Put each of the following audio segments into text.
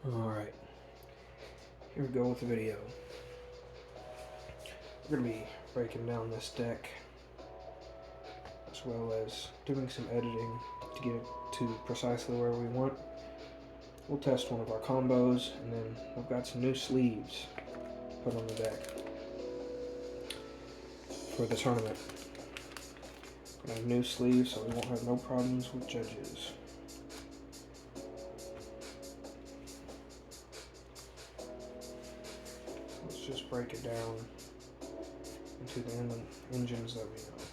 Alright, here we go with the video. We're going to be breaking down this deck as well as doing some editing to get it to precisely where we want. We'll test one of our combos, and then I've got some new sleeves put on the deck for the tournament. I have new sleeves so we won't have no problems with judges. Let's just break it down into the engines that we know.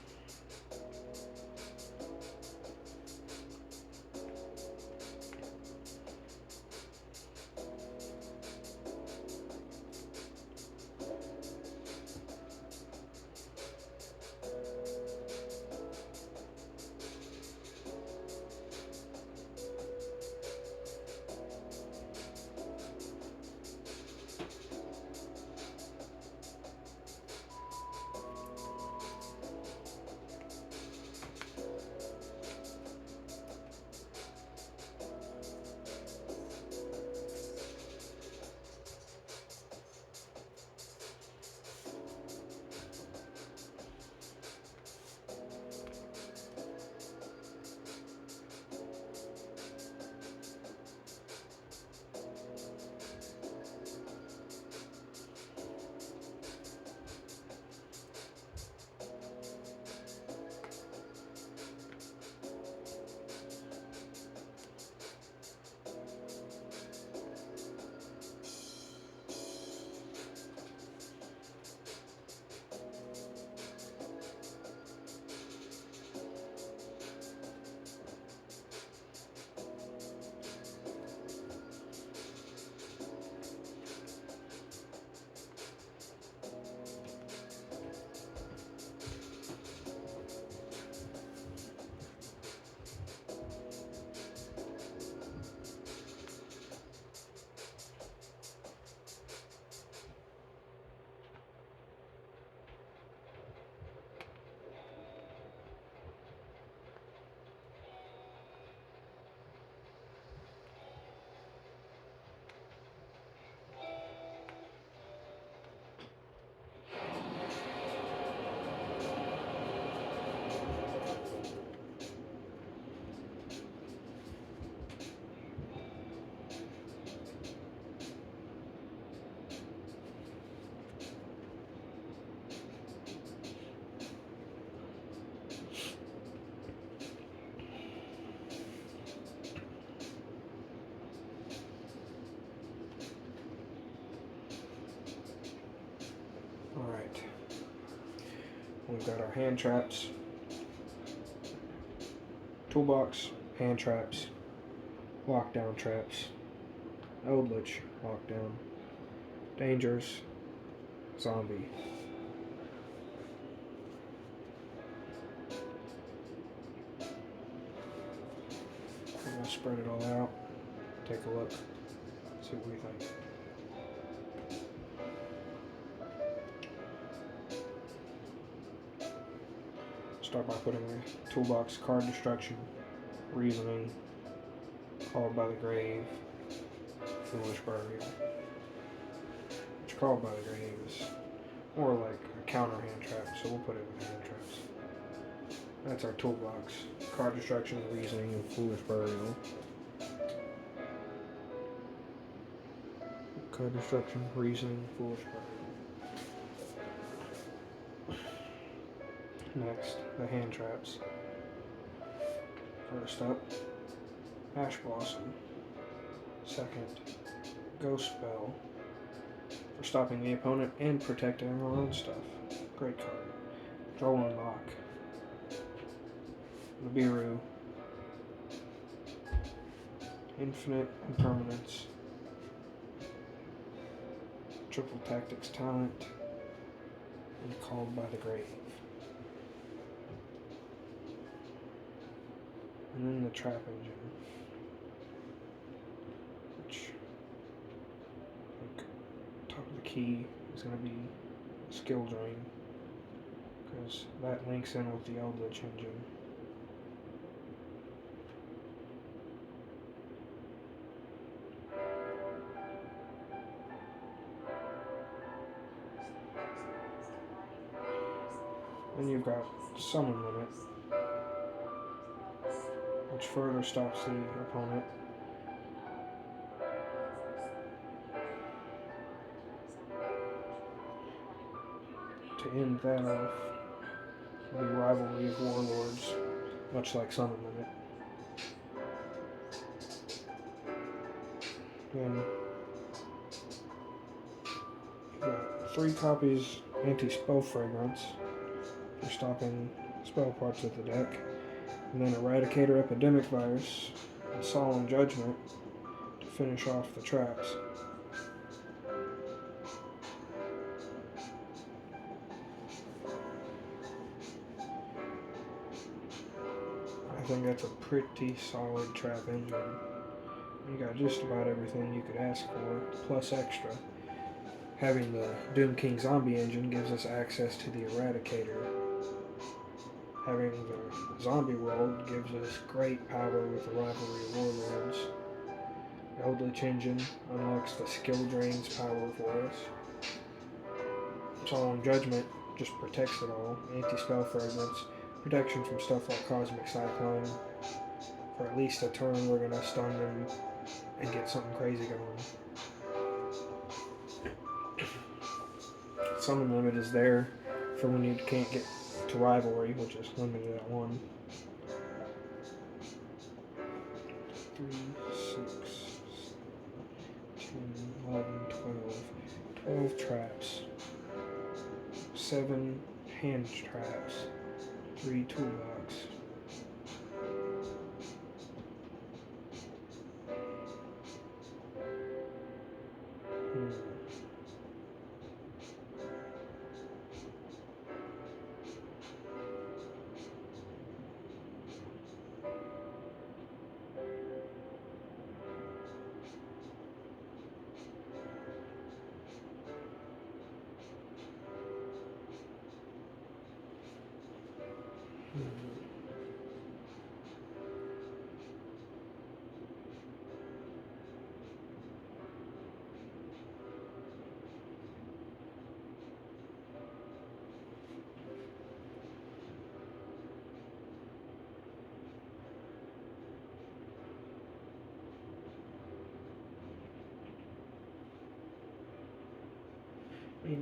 Alright, we've got our hand traps, toolbox, hand traps, lockdown traps, Eldlich lockdown, dangers, zombie. I'm going to spread it all out, take a look, see what we think. Start by putting the toolbox card destruction, reasoning, called by the grave, foolish burial. Which called by the grave is more like a counter hand trap, so we'll put it in hand traps. That's our toolbox. Card destruction, reasoning, and foolish burial. Card destruction, reasoning, foolish burial. Next, the hand traps. First up, Ash Blossom. Second, Ghost Spell for stopping the opponent and protecting our own stuff. Great card. Draw and lock. Nibiru. Infinite Impermanence. Triple Tactics Talent. And Called by the Grave. And then the Trap Engine, which top of the key is going to be Skill Drain, because that links in with the Eldlich engine. Then you've got summon limit, which further stops the opponent. To end that off, the rivalry of warlords, much like summon limit. Then you've got 3 copies anti-spell fragrance for stopping spell parts of the deck, and then Eradicator Epidemic Virus and Solemn Judgment to finish off the traps. I think that's a pretty solid trap engine. You got just about everything you could ask for, plus extra. Having the Doom King Zombie engine gives us access to the Eradicator. Having the Zombie World gives us great power with the Rivalry of Warlords. The Eldlich engine unlocks the Skill Drains power for us. Solemn Judgment just protects it all. Anti-Spell Fragrance, protection from stuff like Cosmic Cyclone. For at least a turn, we're going to stun them and get something crazy going. Summon limit is there for when you can't get to Rivalry, which is limited at 1. 3, 6, 10, 11, 12. 12 traps. 7 hand traps. 3 toolbox.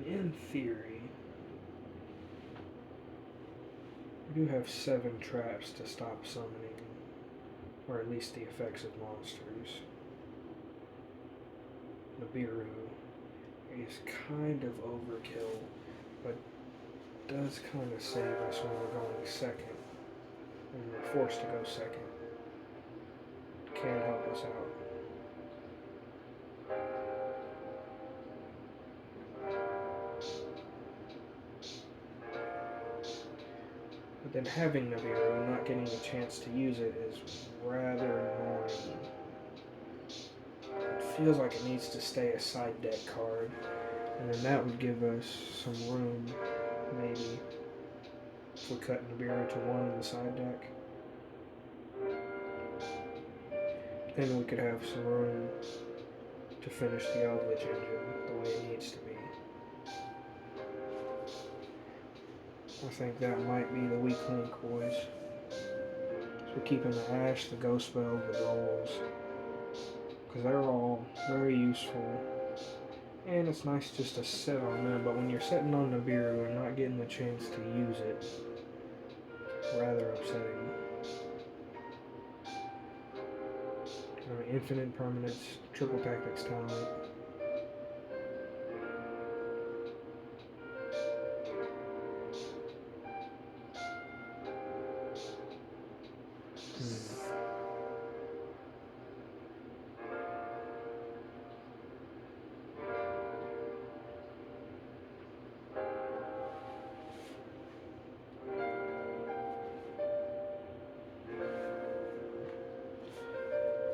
In theory, we do have 7 traps to stop summoning, or at least the effects of monsters. Nibiru is kind of overkill, but does kind of save us when we're going second, and we're forced to go second. Can help us out. But then having Nibiru and not getting a chance to use it is rather annoying. It feels like it needs to stay a side deck card, and then that would give us some room, maybe, if we cut Nibiru to 1 in the side deck. Then we could have some room to finish the Eldlich engine the way it needs to be. I think that might be the weak link, boys. So we're keeping the Ash, the Ghost Spell, the Rolls, because they're all very useful. And it's nice just to sit on them, but when you're sitting on Nibiru and not getting the chance to use it, it's rather upsetting. Infinite permanence, triple tactics talent.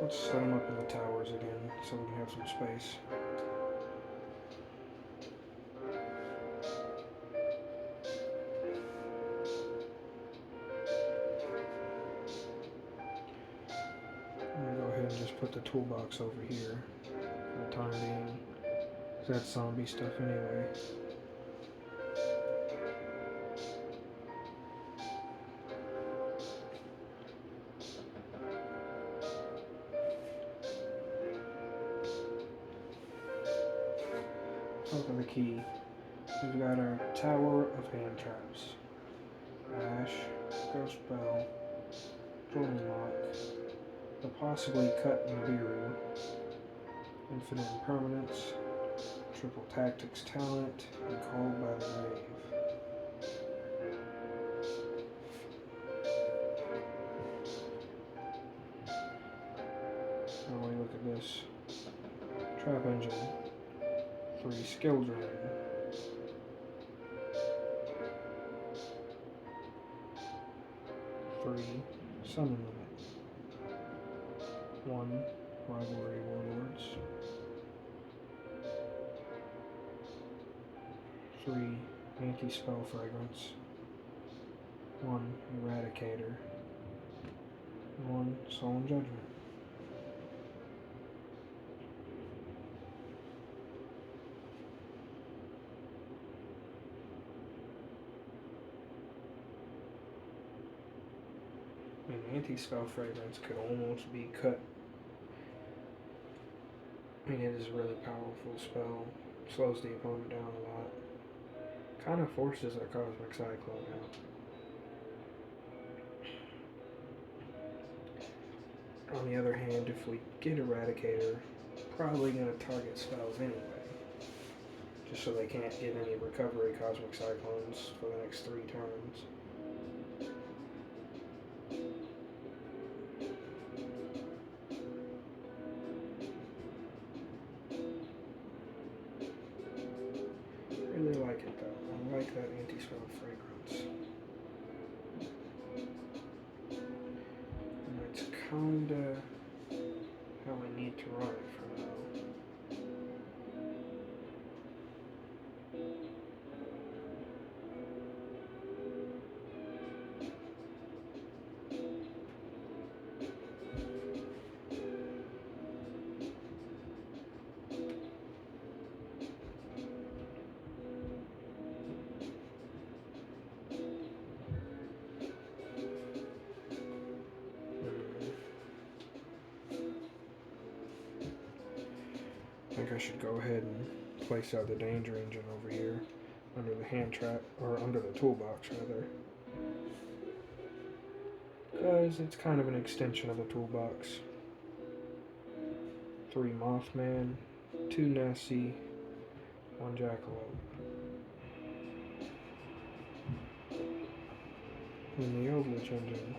Let's set them up in the towers again so we can have some space. I'm going to go ahead and just put the toolbox over here for the time being, because that's zombie stuff anyway. top of the key, we've got our Tower of Hand Traps. Ash, Ghost Bell, Joining Lock, the possibly cut Nibiru, Infinite Impermanence, Triple Tactics Talent, and Called by the Grave. Now we look at this. Trap Engine, 3 Skill Drain, 3 Summon Limit, 1 Rivalry Warlords, 3 Anti-Spell Fragrance, 1 Eradicator, and 1 Solemn Judgment. Anti-Spell Fragrance could almost be cut. I mean, it is a really powerful spell. Slows the opponent down a lot. Kind of forces a Cosmic Cyclone out. On the other hand, if we get Eradicator, probably going to target spells anyway. Just so they can't get any recovery Cosmic Cyclones for the next 3 turns. Really like it though. I like that Anti-Spell Fragrance. And that's kinda how I need to run it for now. I think I should go ahead and place out the Danger Engine over here under the hand trap, or under the toolbox rather, because it's kind of an extension of the toolbox. 3 Mothman, 2 Nessie, 1 Jackalope. And the Eldlich Engine.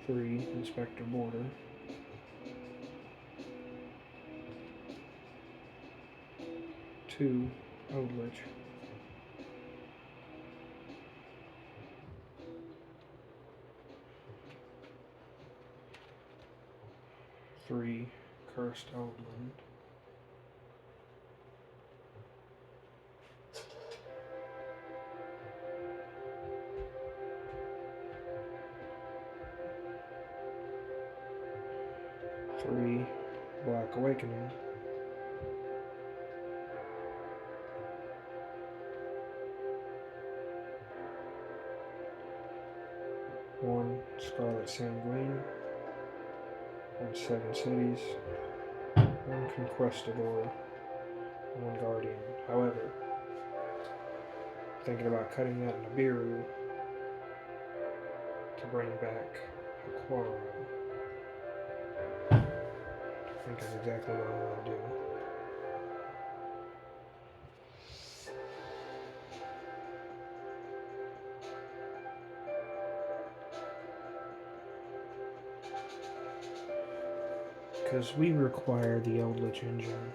3 Inspector Border, 2 Eldlich, 3 Cursed Outland, 3 Black Awakening, 1 Scarlet Sanguine, 1 Seven Cities, 1 Conquistador, 1 Guardian. However, thinking about cutting that Nibiru to bring back Aquaro. I think that's exactly what I'm going to do. Because we require the Eldlich Engine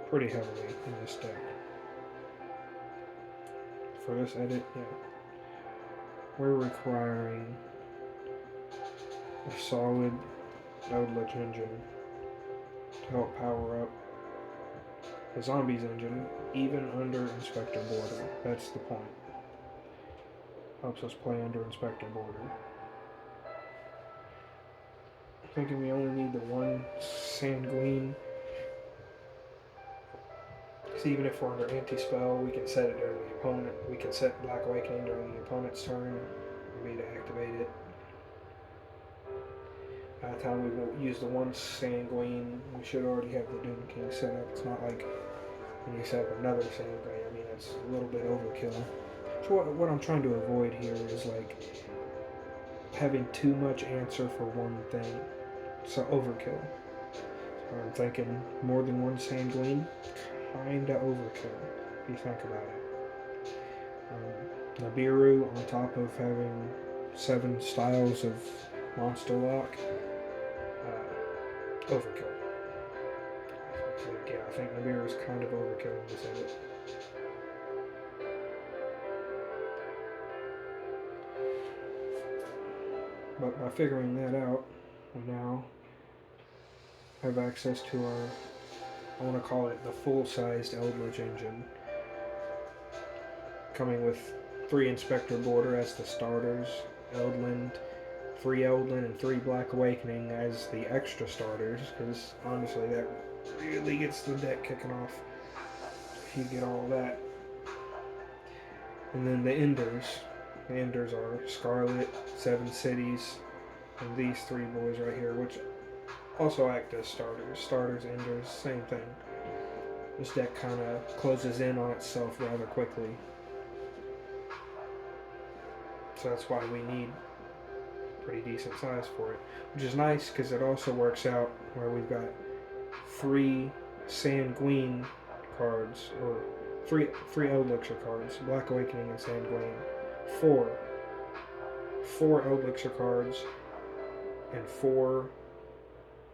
pretty heavily in this deck. For this edit, yeah. We're requiring a solid Eldlich Engine to help power up the Zombies Engine, even under Inspector Border. That's the point. Helps us play under Inspector Border. Thinking we only need the 1 Sanguine. So even if we're under anti-spell, we can set it during the opponent. We can set Black Awakening during the opponent's turn, maybe to activate it. By the time we use the one Sanguine, we should already have the Doom King set up. It's not like when you set up another Sanguine. I mean, that's a little bit overkill. So what I'm trying to avoid here is like having too much answer for one thing. So overkill. So I'm thinking more than one Sanguine, kinda overkill if you think about it. Nibiru on top of having 7 styles of monster lock, overkill. I think Nibiru is kind of overkill in this edit. But by figuring that out, we now have access to our, I want to call it the full-sized Eldlich engine, coming with 3 Inspector Border as the starters, Eldland, 3 Eldland, and 3 Black Awakening as the extra starters, because honestly that really gets the deck kicking off if you get all that. And then the Enders. The Enders are Scarlet, 7 Cities, and these 3 boys right here, which also act as starters. Starters, Enders, same thing. This deck kind of closes in on itself rather quickly. So that's why we need pretty decent size for it. Which is nice because it also works out where we've got 3 Sanguine cards, or 3 Eldlich cards, Black Awakening and Sanguine, 4 Eldlich cards, and 4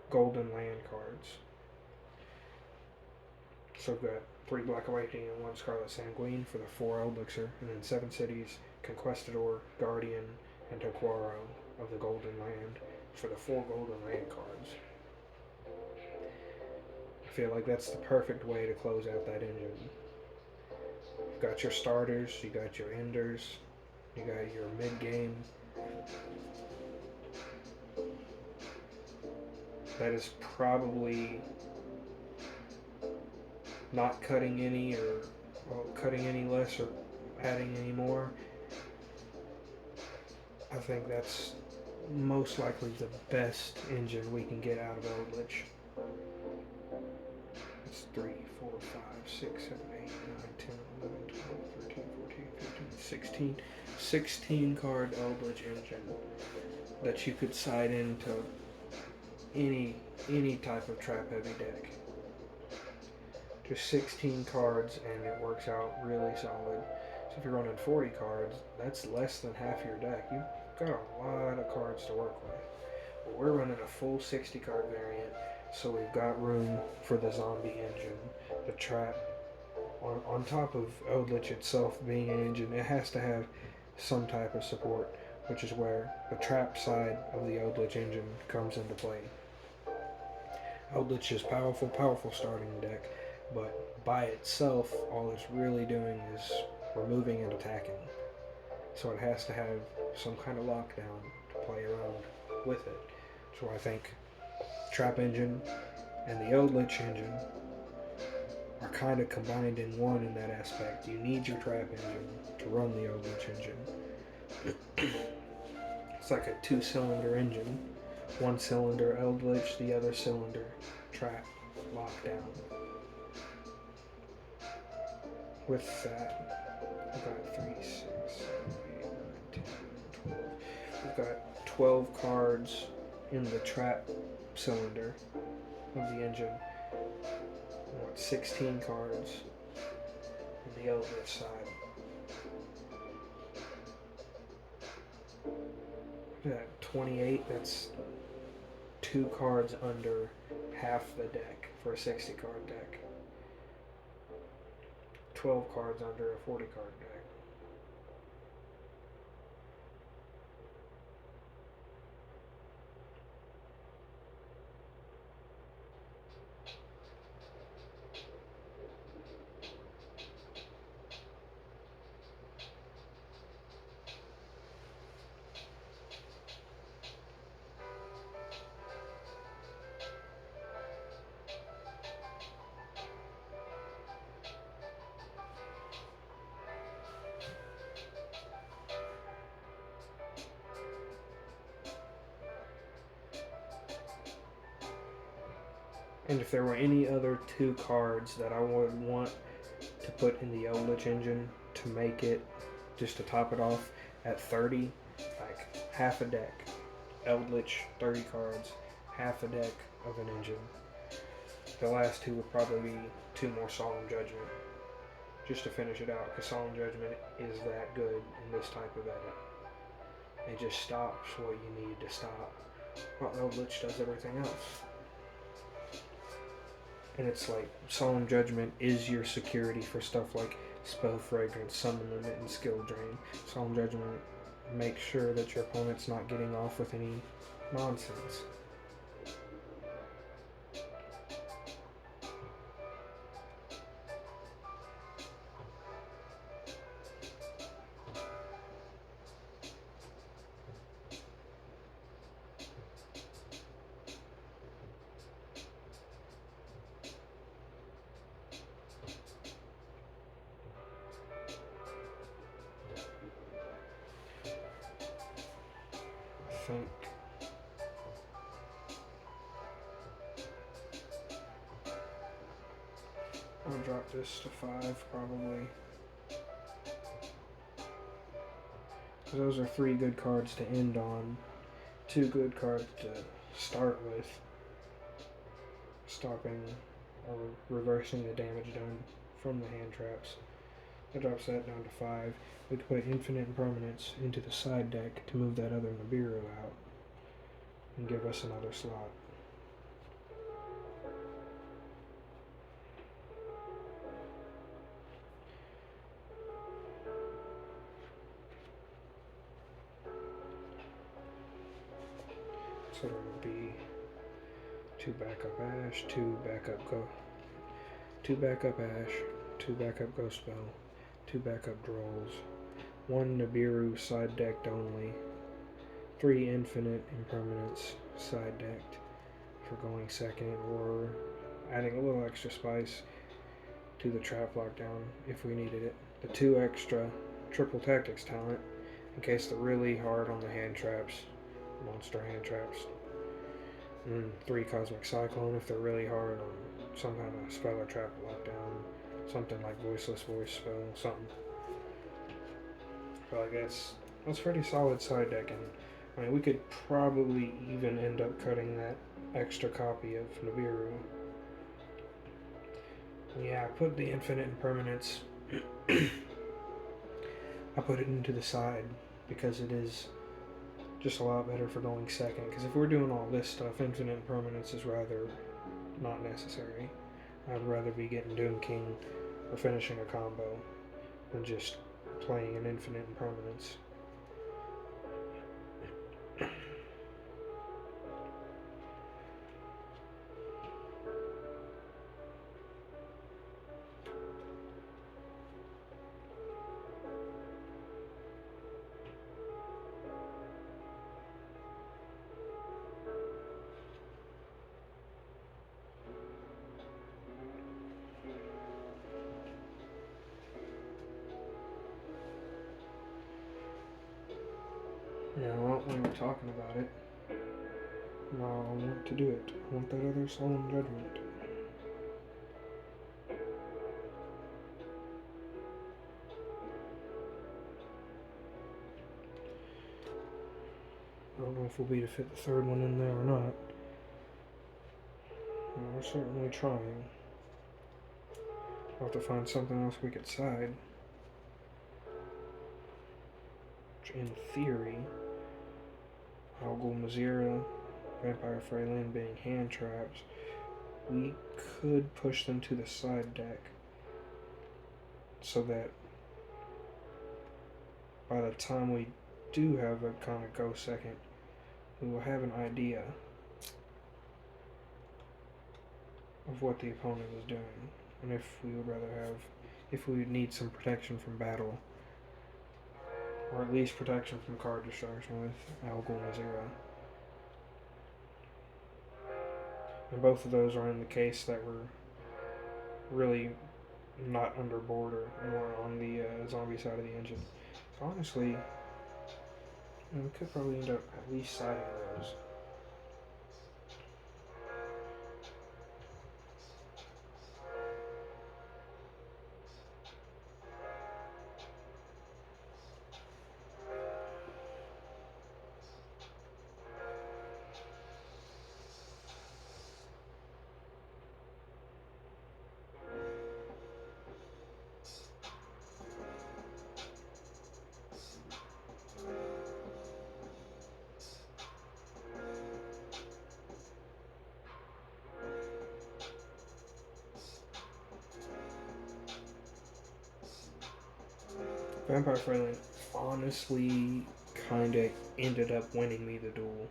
Golden Land cards. So we've got 3 Black Awakening and 1 Scarlet Sanguine for the 4 Eldlich, and then 7 Cities, Conquistador, Guardian, and Taquaro of the Golden Land for the 4 Golden Land cards. I feel like that's the perfect way to close out that engine. You've got your starters, you got your enders, you got your mid-game. That is probably not cutting any cutting any less or adding any more. I think that's most likely the best engine we can get out of Eldlich. It's 3, 4, 5, 6, 7, 8, 9, 10, 11, 12, 13, 14, 15, 16. 16 card Eldlich engine that you could side into any type of trap heavy deck. Just 16 cards and it works out really solid. So if you're running 40 cards, that's less than half your deck. You've got a lot of cards to work with. But we're running a full 60 card variant, so we've got room for the zombie engine, the trap. On top of Eldlich itself being an engine, it has to have some type of support, which is where the trap side of the Eldlich engine comes into play. Eldlich is powerful starting deck, but by itself, all it's really doing is removing and attacking. So it has to have some kind of lockdown to play around with it. So I think Trap Engine and the Eldlich engine are kind of combined in one in that aspect. You need your Trap Engine to run the Eldlich engine. It's like a 2-cylinder engine. 1 cylinder Eldlich, the other cylinder Trap lockdown. With that, we've got 3, 6, 7, 8, 9, 10, 12. We've got 12 cards in the trap cylinder of the engine. 16 cards on the Eldlich side. We've got 28, that's 2 cards under half the deck for a 60 card deck. 12 cards under a 40 card deck. And if there were any other two cards that I would want to put in the Eldlich engine to make it, just to top it off at 30, like half a deck. Eldlich, 30 cards, half a deck of an engine. The last two would probably be two more Solemn Judgment, just to finish it out, because Solemn Judgment is that good in this type of edit. It just stops what you need to stop, while Eldlich does everything else. And it's like, Solemn Judgment is your security for stuff like Spell Fragrance, Summon Limit, and Skill Drain. Solemn Judgment makes sure that your opponent's not getting off with any nonsense. I think I'll drop this to 5 probably. Because those are 3 good cards to end on, 2 good cards to start with, stopping or reversing the damage done from the hand traps. I drops that down to 5. We could put Infinite Impermanence into the side deck to move that other Nibiru out and give us another slot. So there would be 2 backup Ash, 2 backup Ash, 2 backup Ghost Spell, 2 backup Drolls, 1 Nibiru side decked only, 3 Infinite Impermanence side decked for going second, or adding a little extra spice to the trap lockdown if we needed it. The 2 extra Triple Tactics talent in case they're really hard on the hand traps, monster hand traps. And 3 Cosmic Cyclone if they're really hard on some kind of spell or trap lockdown, something like Voiceless Voice spell, something. But I guess that's pretty solid side decking. I mean, we could probably even end up cutting that extra copy of Nibiru. Yeah, I put the Infinite Impermanence. I put it into the side because it is just a lot better for going second. Because if we're doing all this stuff, Infinite Impermanence is rather not necessary. I'd rather be getting Doom King or finishing a combo than just playing an Infinite Impermanence. Yeah, well, when we're talking about it, I want to do it. I want that other Solemn Judgment. I don't know if we'll be to fit the 3rd one in there or not. We're certainly trying. We'll have to find something else we could side. Which, in theory, Algol Mazira, Vampire Freylin being hand traps, we could push them to the side deck so that by the time we do have a kind of go second, we will have an idea of what the opponent is doing, and if we would rather have, if we would need some protection from battle, or at least protection from card destruction with Algol Mazira. And both of those are in the case that we're really not under board or more on the zombie side of the engine. So honestly, we could probably end up at least siding those. Vampire Friendly honestly kind of ended up winning me the duel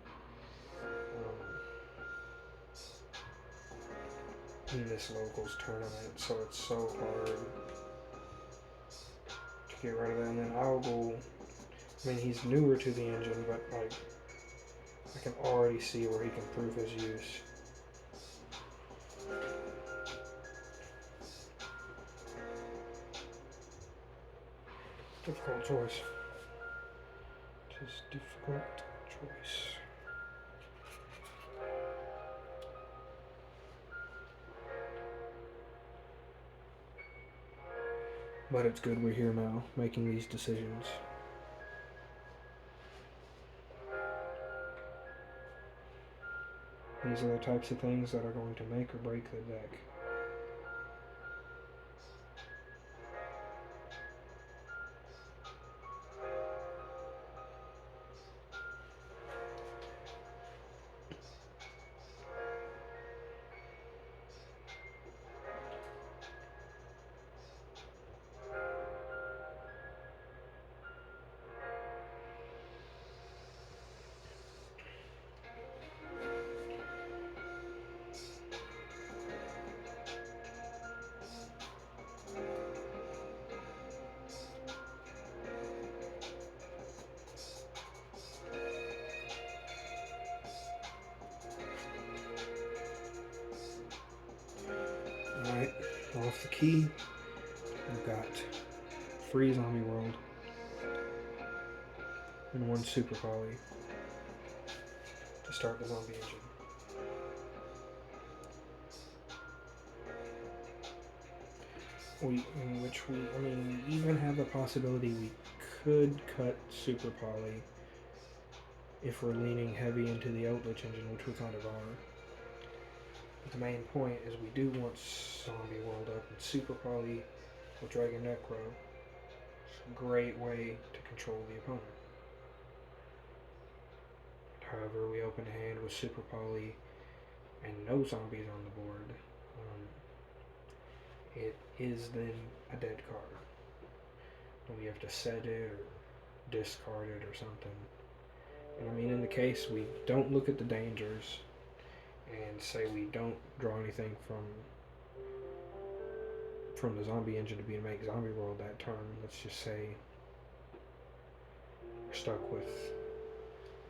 in this locals tournament, so it's so hard to get rid of that. And then Algol, I mean, he's newer to the engine, but like I can already see where he can prove his use. Difficult choice. Just difficult choice. But it's good we're here now, making these decisions. These are the types of things that are going to make or break the deck. Alright, off the key, we've got free zombie world and one super poly to start the zombie engine. We even have the possibility we could cut super poly if we're leaning heavy into the Eldlich engine, which we kind of are. But the main point is we do want zombie world up, and super poly with Dragon Necro. It's a great way to control the opponent. However, we open a hand with super poly and no zombies on the board. It is then a dead card. And we have to set it or discard it or something. And I mean, in the case we don't look at the dangers and say we don't draw anything from the zombie engine to be to make zombie world that turn, let's just say we're stuck with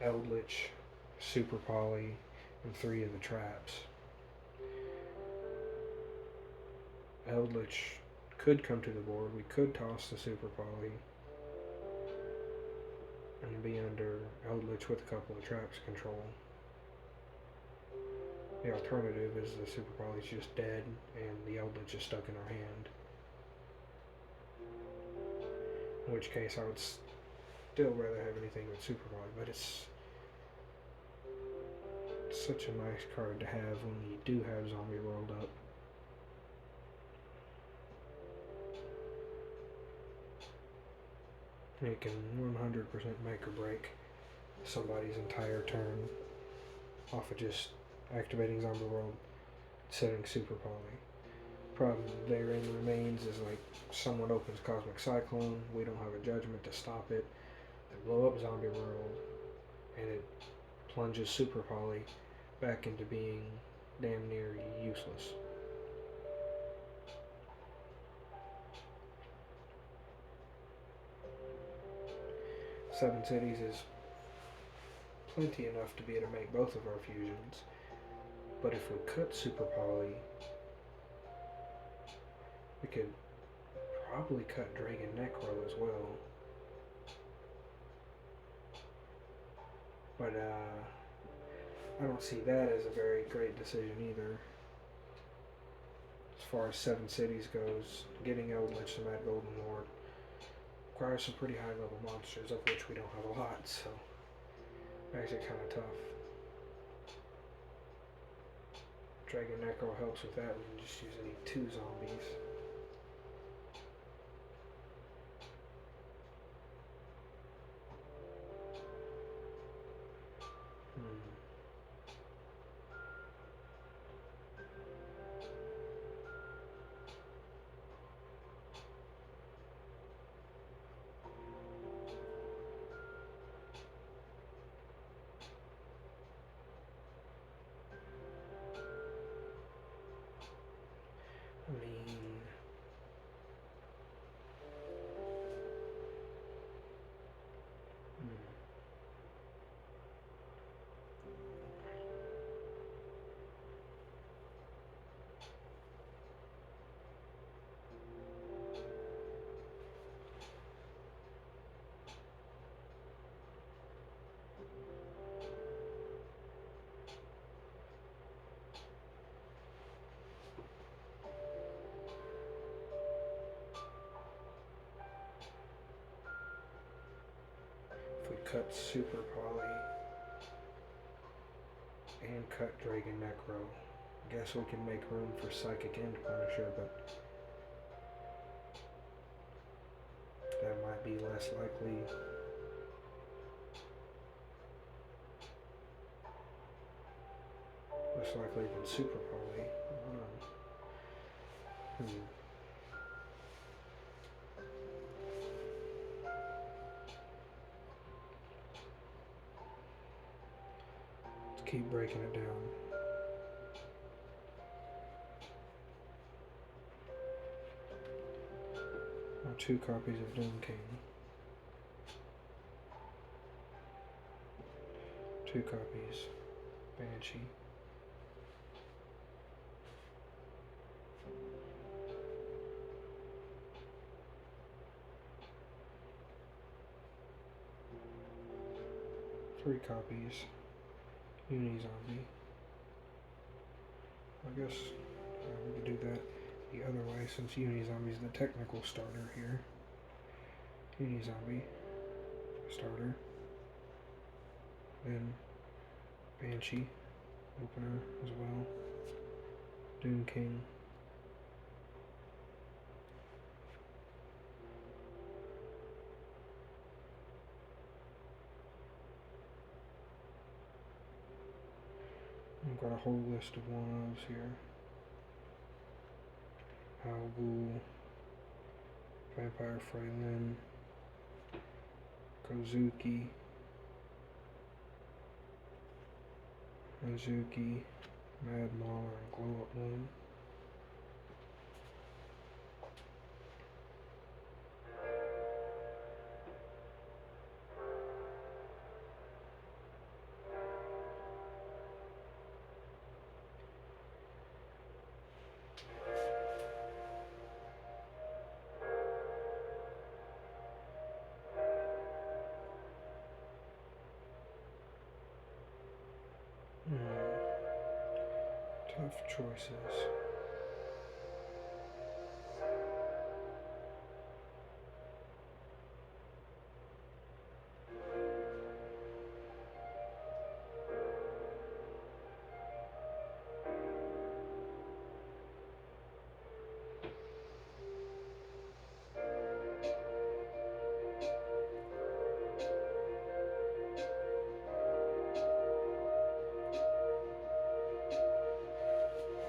Eldlich, super poly, and 3 of the traps. Eldlich could come to the board. We could toss the super poly and be under Eldlich with a couple of traps control. The alternative is the super poly's just dead and the Eldlich is stuck in our hand. In which case I would still rather have anything with super poly, but it's such a nice card to have when you do have zombie world up. It can 100% make or break somebody's entire turn off of just activating zombie world, setting super poly. Problem therein remains is like someone opens Cosmic Cyclone, we don't have a judgment to stop it, they blow up zombie world, and it plunges super poly back into being damn near useless. Seven cities is plenty enough to be able to make both of our fusions, but if we cut super poly, we could probably cut Dragon Necro as well. But I don't see that as a very great decision either. As far as 7 cities goes, getting Eldlich to Mad Golden Lord requires some pretty high level monsters, of which we don't have a lot, so makes it kind of tough. Dragon Necro helps with that, we can just usually need 2 zombies. cut Super Poly and cut Dragon Necro. Guess we can make room for Psychic and Punisher, but that might be less likely. Less likely than Super Poly. Let's keep breaking it down. Now 2 copies of Doom King. 2 copies Banshee. Three copies Uni-Zombie. I guess we could do that the other way since Uni-Zombie is the technical starter here. Uni-Zombie starter. Then Banshee opener as well. Doom King. I've got a whole list of one-ofs here. Alghoul, Vampire Freylin, Kozuki, Mizuki, Mad Mauler, and Glow Up Moon. Tough choices.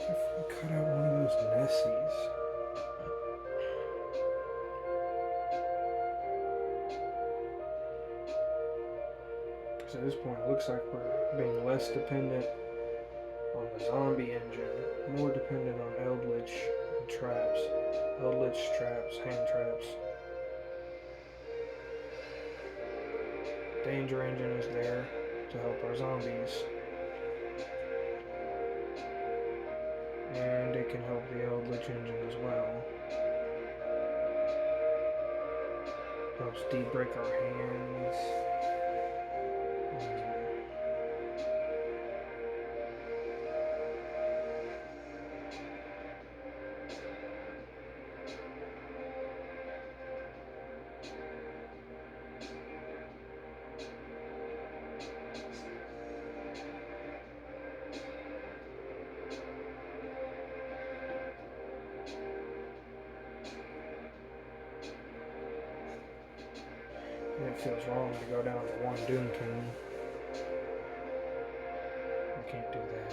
If we cut out one of those Nessies. Because at this point it looks like we're being less dependent on the zombie engine, more dependent on Eldlich and traps. Eldlich traps, hand traps. Danger engine is there to help our zombies. And it can help the Eldlich engine as well. Helps de-break our hands. It feels wrong to go down to one Doom King. We can't do that.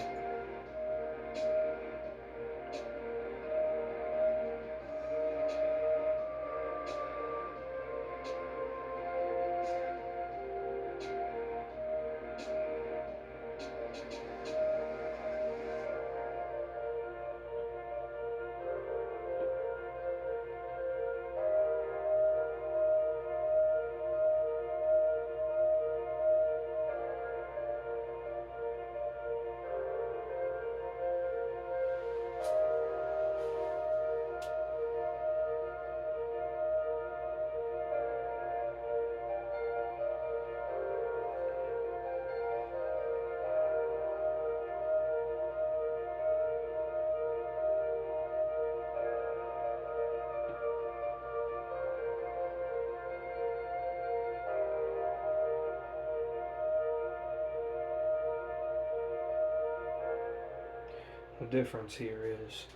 The difference here is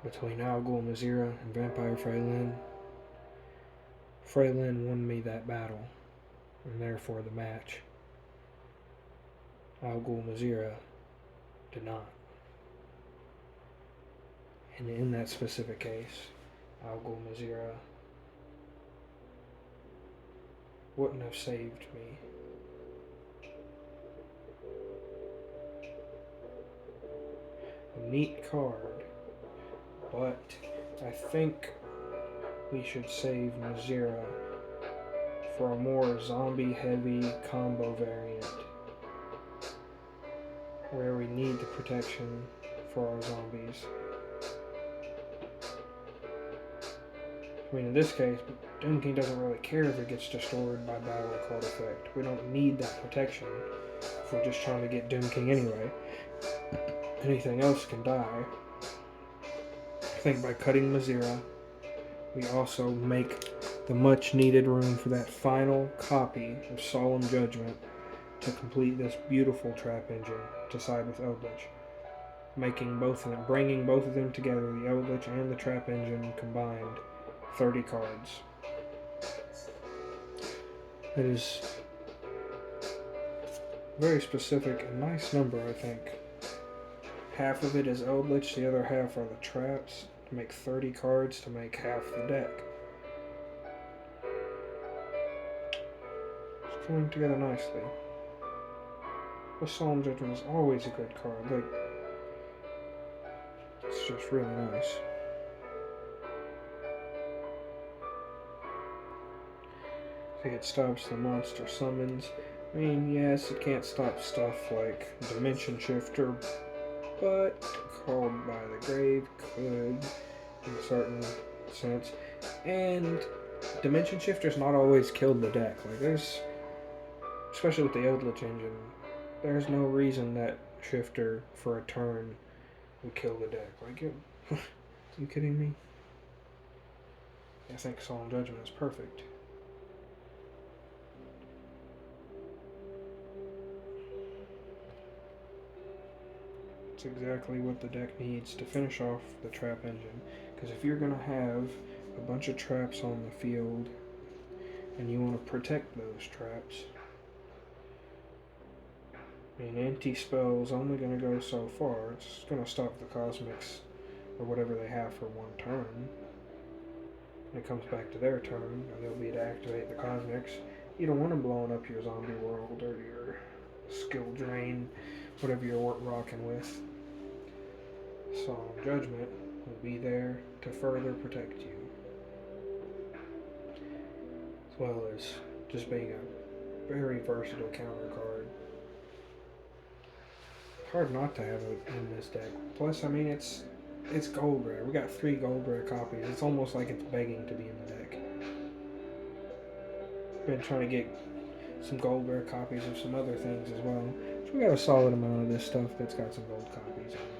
between Al Ghul Mazira and Vampire Freylin. Freylin won me that battle, and therefore the match. Al Ghul Mazira did not. And in that specific case, Al Ghul Mazira wouldn't have saved me. A neat card, but I think we should save Mazira for a more zombie heavy combo variant where we need the protection for our zombies. I mean, in this case, Doom King doesn't really care if it gets destroyed by battle or card effect. We don't need that protection if we're just trying to get Doom King anyway. Anything else can die. I think by cutting Mazira, we also make the much needed room for that final copy of Solemn Judgment to complete this beautiful trap engine to side with Eldlich. Making both of them, bringing both of them together, the Eldlich and the trap engine combined, 30 cards. It is very specific and nice number, I think. Half of it is Eldlich, the other half are the traps, to make 30 cards to make half the deck. It's coming together nicely. The Solemn Judgment is always a good card. Like, it's just really nice. See, it stops the monster summons. I mean, yes, it can't stop stuff like Dimension Shifter, but Called by the Grave could, in a certain sense. And Dimension Shifter's not always killed the deck. Like, there's, especially with the Eldlich engine, there's no reason that Shifter for a turn would kill the deck. Like, are you kidding me? I think Solemn Judgment is perfect. It's exactly what the deck needs to finish off the trap engine. Because if you're going to have a bunch of traps on the field and you want to protect those traps, I mean, anti-spell's only going to go so far. It's going to stop the Cosmics or whatever they have for one turn. When it comes back to their turn, and they'll be to activate the Cosmics. You don't want them blowing up your zombie world or your skill drain, whatever you're rocking with. Solemn Judgment will be there to further protect you, as well as just being a very versatile counter card. Hard not to have it in this deck. Plus, I mean, it's gold rare. We got 3 gold rare copies. It's almost like it's begging to be in the deck. Been trying to get some gold rare copies of some other things as well. So we got a solid amount of this stuff that's got some gold copies on it.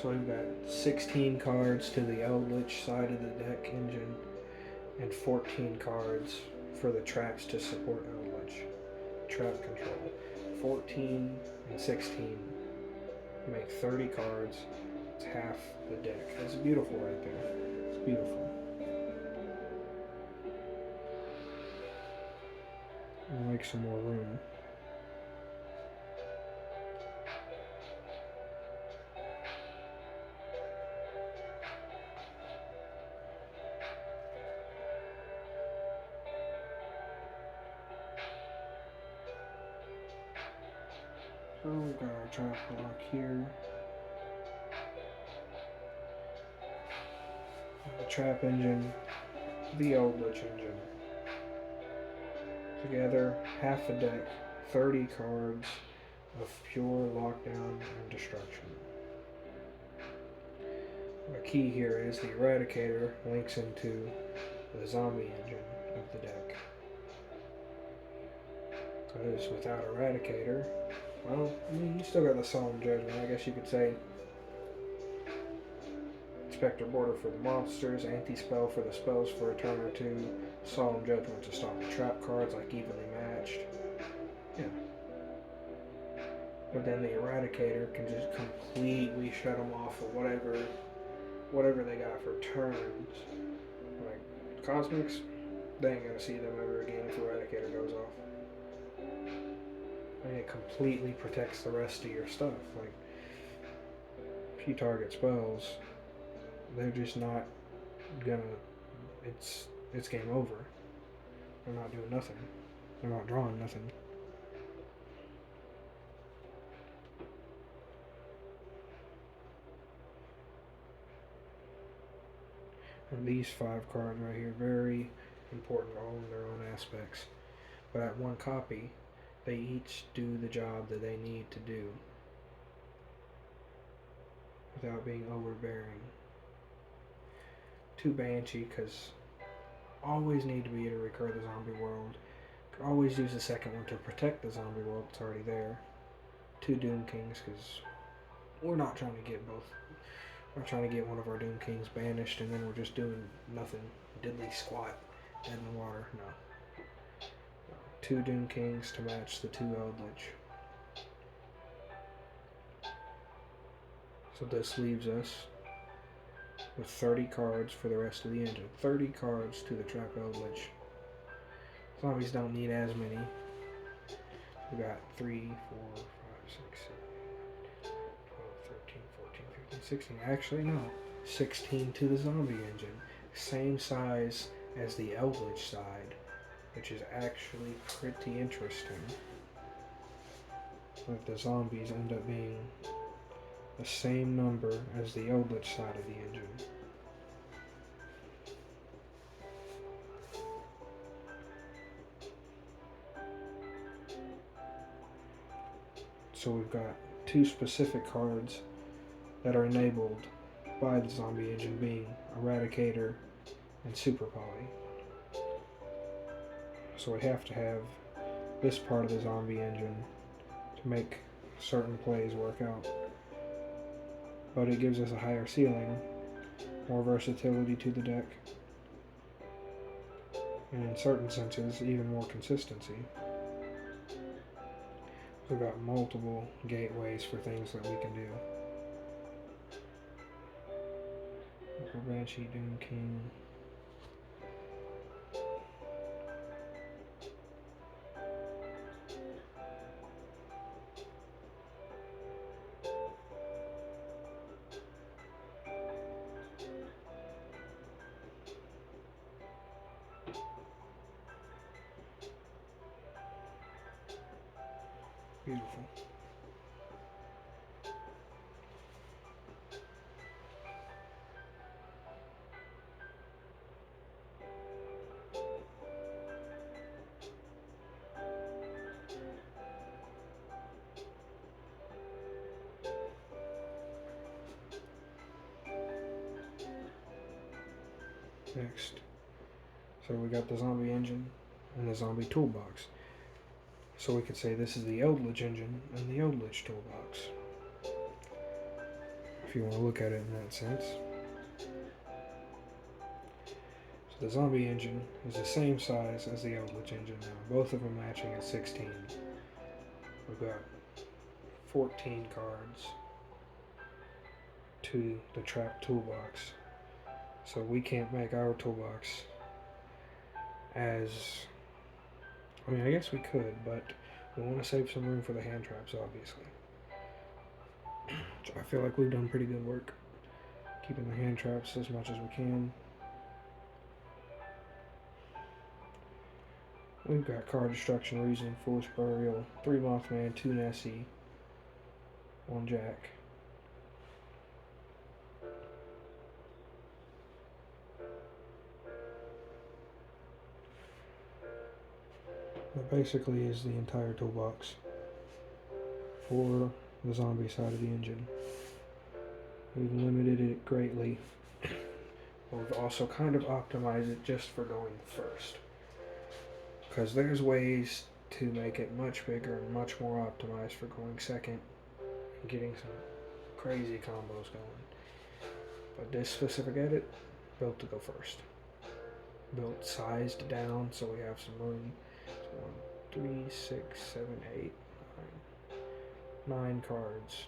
So we've got 16 cards to the Eldlich side of the deck engine and 14 cards for the traps to support Eldlich. Trap control. 14 and 16 make 30 cards. It's half the deck. It's beautiful right there. It's beautiful. We'll make some more room. So we've got our trap block here. The trap engine, the Eldlich engine. Together, half a deck, 30 cards of pure lockdown and destruction. The key here is the Eradicator links into the zombie engine of the deck. Because without Eradicator, well, I mean, you still got the Solemn Judgment, I guess you could say. Spectre Border for the monsters, Anti-Spell for the spells for a turn or two, Solemn Judgment to stop the trap cards like evenly matched. Yeah. But then the Eradicator can just completely shut them off of whatever they got for turns. Like Cosmics, they ain't gonna see them ever again if Eradicator goes off. I mean, it completely protects the rest of your stuff. Like, if you target spells, they're just not gonna. It's game over. They're not doing nothing. They're not drawing nothing. And these 5 cards right here, very important, all in their own aspects. But at one copy, they each do the job that they need to do without being overbearing. 2 Banshee, because always need to be able to recur the zombie world. Could always use the second one to protect the zombie world that's already there. 2 Doom Kings, because we're not trying to get both. We're not trying to get one of our Doom Kings banished and then we're just doing nothing. Diddly squat in the water. No. 2 Doom Kings to match the 2 Eldlich. So this leaves us with 30 cards for the rest of the engine. 30 cards to the Trap Eldlich. Zombies don't need as many. We got 3, 4, 5, 6, 7, 8, 12, 13, 14, 15, 16. Actually, no. 16 to the zombie engine. Same size as the Eldlich side, which is actually pretty interesting. But the zombies end up being the same number as the Eldlich side of the engine. So we've got 2 specific cards that are enabled by the zombie engine, being Eradicator and Super Poly. So we have to have this part of the zombie engine to make certain plays work out. But it gives us a higher ceiling, more versatility to the deck, and in certain senses, even more consistency. We've got multiple gateways for things that we can do. Banshee, Doom King. Beautiful. Next, so we got the zombie engine and the zombie toolbox. So we could say this is the Eldlich engine and the Eldlich toolbox, if you want to look at it in that sense. So the zombie engine is the same size as the Eldlich engine now, both of them matching at 16. We've got 14 cards to the trap toolbox. So we can't make our toolbox as, I mean, I guess we could, but we want to save some room for the hand traps, obviously. So I feel like we've done pretty good work keeping the hand traps as much as we can. We've got Card Destruction, Reason, Foolish Burial, 3 Mothman, 2 Nessie, 1 Jack. That basically is the entire toolbox for the zombie side of the engine. We've limited it greatly. We've also kind of optimized it just for going first, because there's ways to make it much bigger and much more optimized for going second and getting some crazy combos going. But this specific edit, built to go first. Built sized down so we have some room. So 1, 3, 6, 7, 8, 9 cards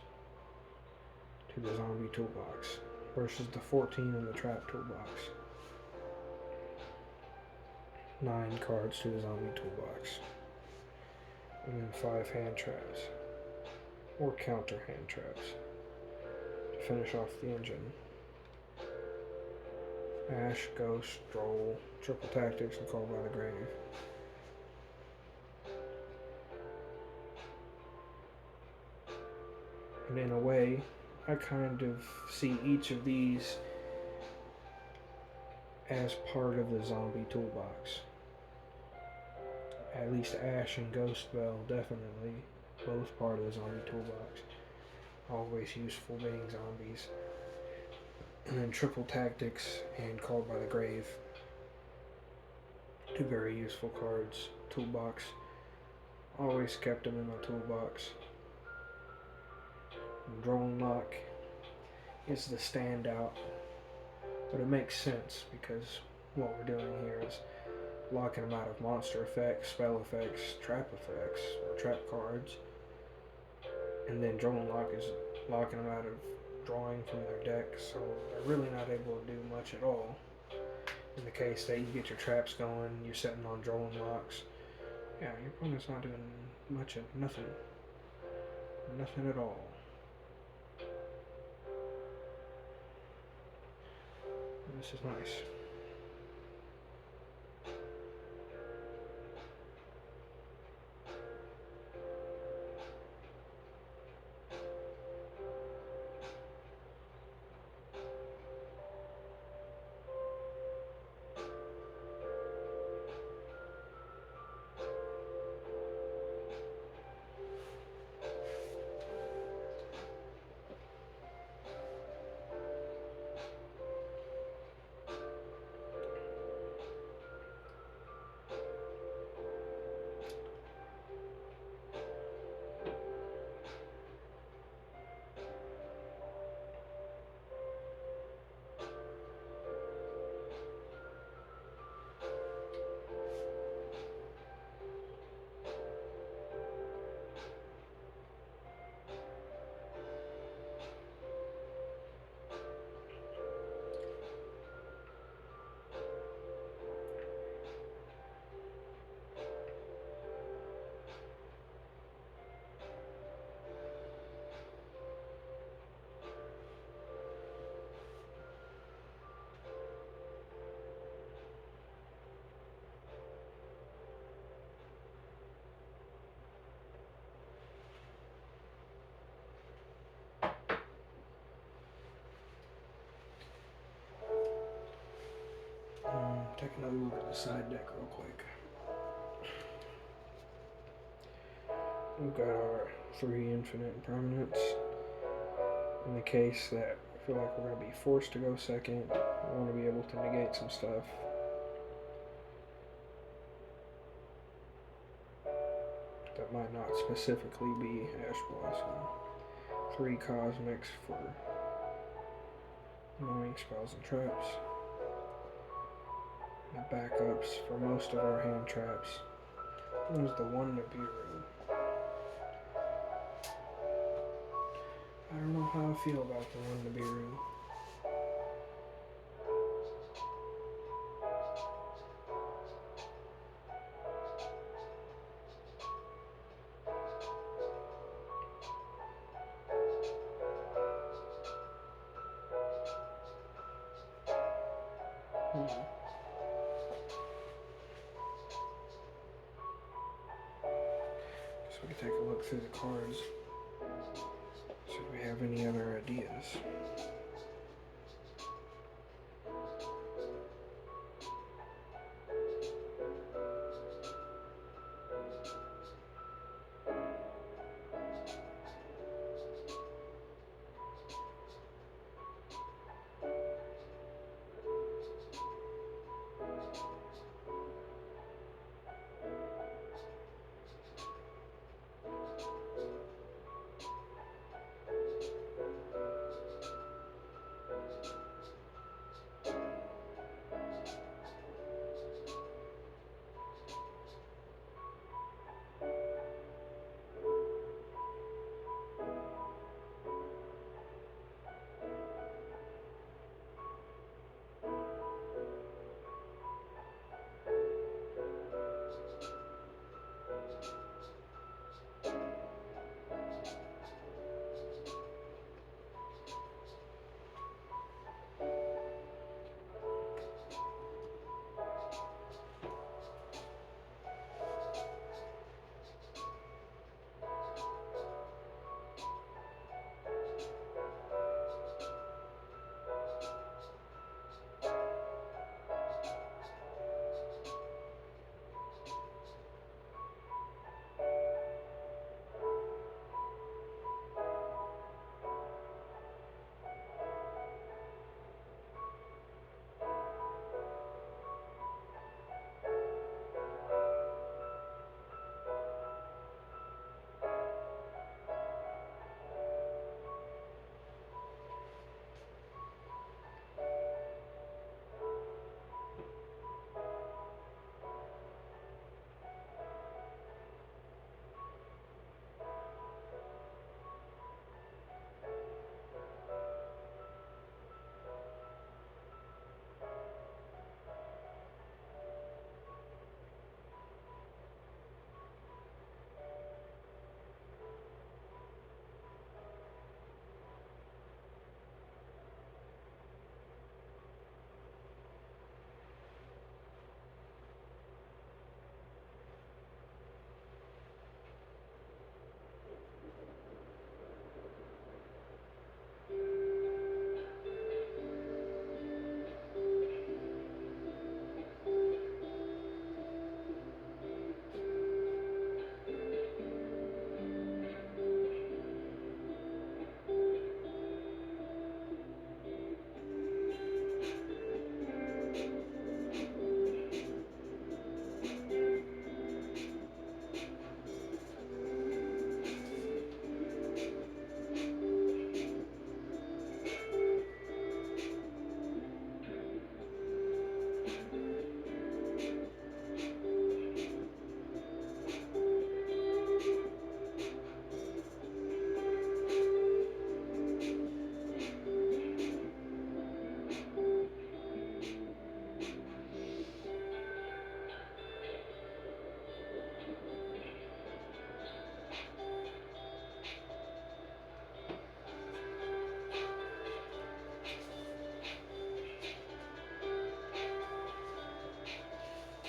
to the zombie toolbox versus the 14 in the trap toolbox. 9 cards to the zombie toolbox. And then 5 hand traps. Or counter hand traps. To finish off the engine. Ash, Ghost, Droll, Triple Tactics, and Call by the Grave. And in a way, I kind of see each of these as part of the zombie toolbox. At least Ash and Ghost Bell, definitely, both part of the zombie toolbox. Always useful being zombies. And then Triple Tactics and Called by the Grave. 2 very useful cards. Toolbox. Always kept them in my toolbox. And Drone Lock is the standout. But it makes sense because what we're doing here is locking them out of monster effects, spell effects, or trap cards. And then Drone Lock is locking them out of drawing from their deck, so they're really not able to do much at all. In the case that you get your traps going, you're setting on Drone Locks, yeah, your opponent's not doing much of nothing. Nothing at all. And this is nice. Take another look at the side deck real quick. We've got our 3 infinite permanents. In the case that I feel like we're going to be forced to go second, we want to be able to negate some stuff. That might not specifically be Ash Blossom. 3 Cosmics for annoying spells and traps. The backups for most of our hand traps. There's the 1 Nibiru. I don't know how I feel about the 1 Nibiru. So we can take a look through the cards. See if we have any other ideas.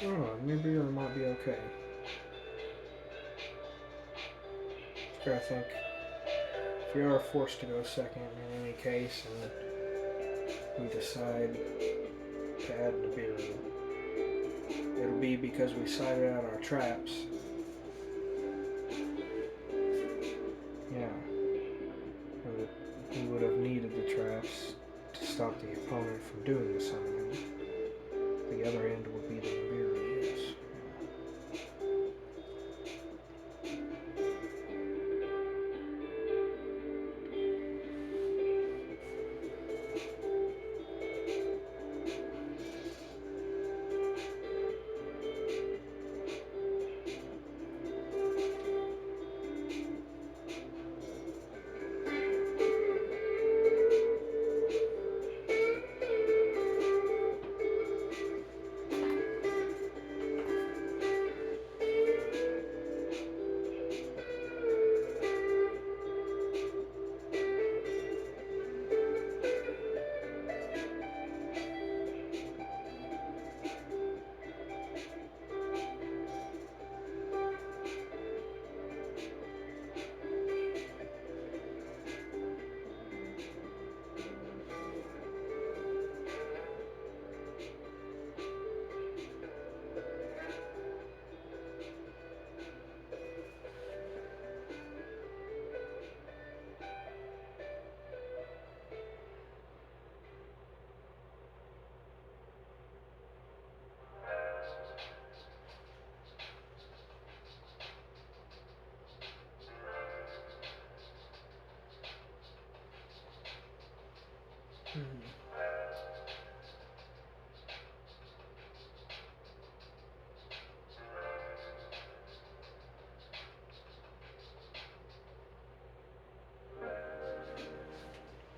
Oh, new beer might be okay. I think if we are forced to go second in any case and we decide to add the beer, it'll be because we sighted out our traps. Yeah. We would have needed the traps to stop the opponent from doing the summoning. The other end would be the beer, yes.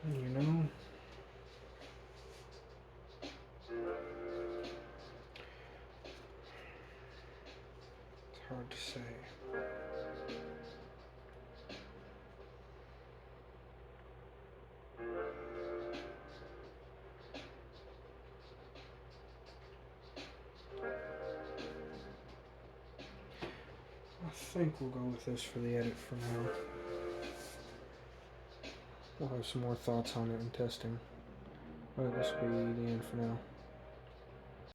You know, it's hard to say. I think we'll go with this for the edit for now. We'll have some more thoughts on it and testing. But this will be the end for now.